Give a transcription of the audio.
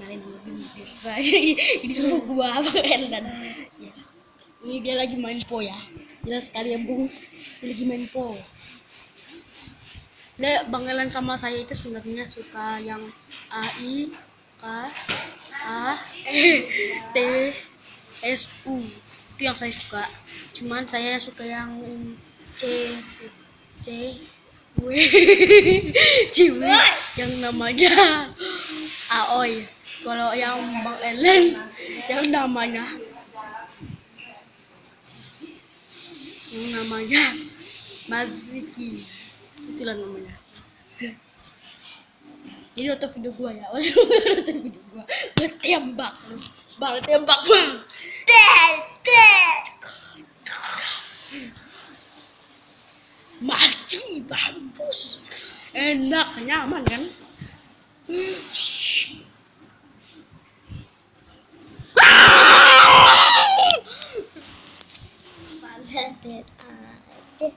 kenalin sama binti saya. Ini semua gua Bang Erlan. Ya. Ini dia lagi main po ya. Jelas sekali ya Bung. Dia lagi main po. Bang Erlan sama saya itu sebenarnya suka yang A I K A E T S U. Itu yang saya suka. Cuman saya suka yang C C W W yang namanya Aoy. Kalau yang Bang Ellen yang namanya Maziki, itulah namanya. Ini nonton video gua ya, masuk nonton video gua tembak lu, Bang, tembak Bang. Mati mampus, enak nyaman kan. Padat aja.